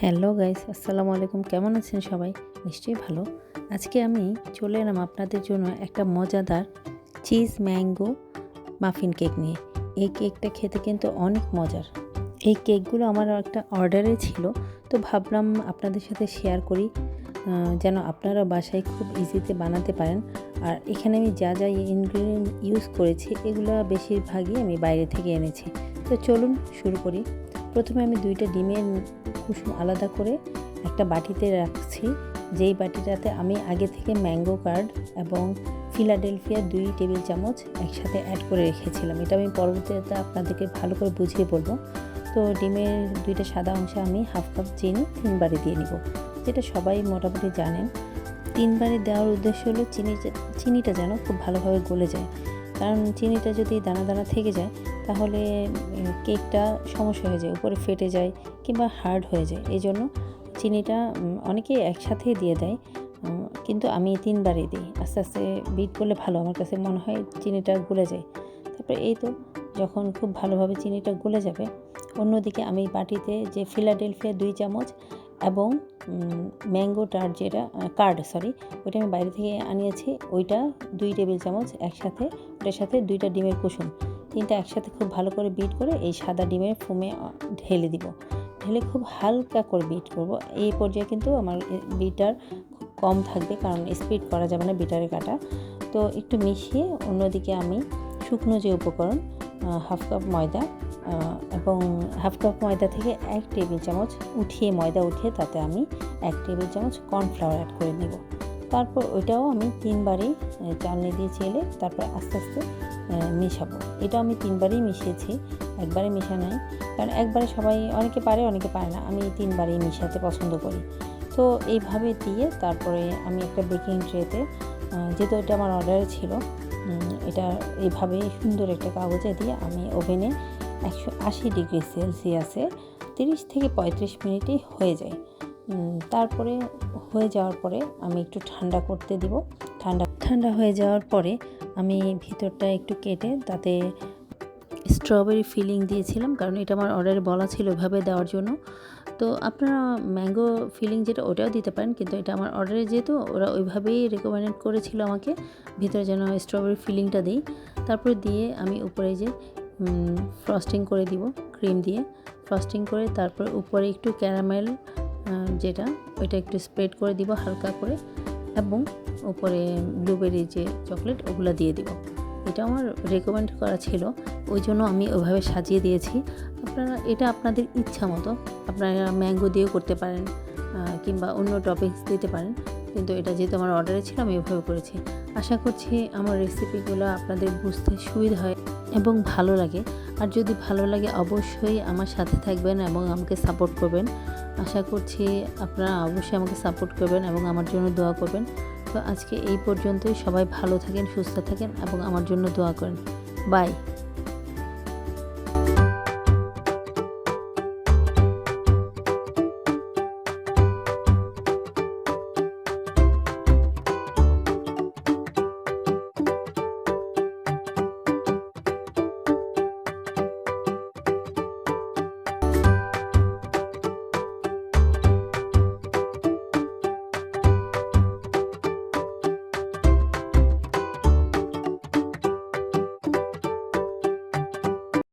Hello guys, আসসালামু আলাইকুম। কেমন আছেন সবাই? নিশ্চয়ই ভালো। আজকে আমি চলে এলাম আপনাদের জন্য একটা মজাদার চিজ ম্যাঙ্গো মাফিন কেক নিয়ে। এই কেকটা খেতে কিন্তু অনেক মজার। এই কেকগুলো আমার একটা অর্ডারে ছিল, তো ভাবলাম আপনাদের সাথে শেয়ার করি, যেন আপনারা বাসায় খুব ইজিতে বানাতে পারেন। আর এখানে আমি যা যা ইনগ্রিডিয়েন্ট ইউজ করেছি এগুলো বেশিরভাগই আমি বাইরে থেকে এনেছি। তো চলুন শুরু করি। প্রথমে আমি 2টা ডিমের কুসুম আলাদা করে একটা বাটিতে রাখছি, যেই বাটিটাতে আমি আগে থেকে ম্যাঙ্গো কার্ড এবং ফিলাডেলফিয়া 2 টেবিল চামচ একসাথে অ্যাড করে রেখেছিলাম। এটা আমি পরবর্তীতে আপনাদেরকে ভালো করে বুঝিয়ে বলবো। তো ডিমের 2টা সাদা অংশে আমি হাফ কাপ চিনি 3 বারে দিয়ে নিব, যেটা সবাই মোটামুটি জানেন। 3 বারে দেওয়ার উদ্দেশ্য হলো চিনিটা যেন খুব ভালোভাবে গলে যায়, কারণ চিনিটা যদি দানা দানা থেকে যায় তাহলে কেকটা সমস্যা হয়ে যায়, উপরে ফেটে যায় কিংবা হার্ড হয়ে যায়। এই জন্য চিনিটা অনেকেই একসাথেই দিয়ে দেয়, কিন্তু আমি 3 বারেই দিই। আস্তে আস্তে বিট করলে ভালো, আমার কাছে মনে হয় চিনিটা গলে যায়। তারপরে এই তো যখন খুব ভালোভাবে চিনিটা গলে যাবে, অন্যদিকে আমি বাটিতে যে ফিলাডেলফিয়া 2 চামচ এবং ম্যাঙ্গো টার্ট যেটা ওইটা আমি বাইরে থেকে আনিয়েছি, ওইটা 2 টেবিল চামচ একসাথে, ওটার সাথে 2টা ডিমের কুসুম, 3টা একসাথে খুব ভালো করে বিট করে এই সাদা ডিমের ফোমে ঢেলে দিব। ঢেলে খুব হালকা করে বিট করব। এই পর্যায়ে কিন্তু আমার বিটার খুব কম থাকবে, কারণ স্পিড করা যাবে না বিটারে কাটা। তো একটু মিশিয়ে অন্যদিকে আমি শুকনো যে উপকরণ হাফ কাপ ময়দা এবং হাফ কাপ ময়দা থেকে 1 টেবিল চামচ ময়দা উঠিয়ে তাতে আমি 1 টেবিল চামচ কর্নফ্লাওয়ার অ্যাড করে নেব। তারপর ওইটাও আমি 3 বারেই চালনি দিয়ে চেলে তারপর আস্তে আস্তে মেশাবো। এটা আমি 3 বারেই মিশিয়েছি, একবারে মেশা নাই, কারণ একবারে সবাই অনেকে পারে অনেকে পারে না, আমি 3 বারেই মিশাতে পছন্দ করি। তো এইভাবে দিয়ে তারপরে আমি একটা বেকিং ট্রেতে, যেহেতু এটা আমার অর্ডারে ছিল, এটা এইভাবে সুন্দর একটা কাগজে দিয়ে আমি ওভেনে 180 ডিগ্রি সেলসিয়াসে 30 থেকে 35 মিনিটই হয়ে যায়। তারপরে হয়ে যাওয়ার পরে আমি একটু ঠান্ডা করতে দিব। ঠান্ডা হয়ে যাওয়ার পরে আমি ভিতরটা একটু কেটে তাতে স্ট্রবেরি ফিলিং দিয়েছিলাম, কারণ এটা আমার অর্ডারে বলা ছিল ওইভাবে দেওয়ার জন্য। তো আপনারা ম্যাঙ্গো ফিলিং যেটা ওটাও দিতে পারেন, কিন্তু এটা আমার অর্ডারে যেহেতু ওরা ওইভাবেই রেকমেন্ড করেছিল আমাকে ভিতরে যেন স্ট্রবেরি ফিলিংটা দিই। তারপরে দিয়ে আমি উপরে যে ফ্রস্টিং করে দিব, ক্রিম দিয়ে ফ্রস্টিং করে তারপর উপরে একটু ক্যারামেল যেটা ওইটা একটু স্প্রেড করে দিব হালকা করে, এবং উপরে ব্লুবেরি যে চকলেট ওগুলো দিয়ে দিব। এটা আমার রেকমেন্ড করা ছিল, ওই জন্য আমি ওইভাবে সাজিয়ে দিয়েছি। এটা আপনাদের ইচ্ছা মতো আপনারা ম্যাঙ্গো দিয়েও করতে পারেন কিংবা অন্য টপিংস দিতে পারেন, কিন্তু এটা যেহেতু আমার অর্ডারে ছিল আমি ওইভাবে করেছি। আশা করছি আমার রেসিপিগুলো আপনাদের বুঝতে সুবিধা হয় এবং ভালো লাগে। আর যদি ভালো লাগে অবশ্যই আমার সাথে থাকবেন এবং আমাকে সাপোর্ট করবেন। আশা করছি আপনারা অবশ্যই আমাকে সাপোর্ট করবেন এবং আমার জন্য দোয়া করবেন। তো আজকে এই পর্যন্তই। সবাই ভালো থাকেন, সুস্থ থাকেন এবং আমার জন্য দোয়া করেন। বাই।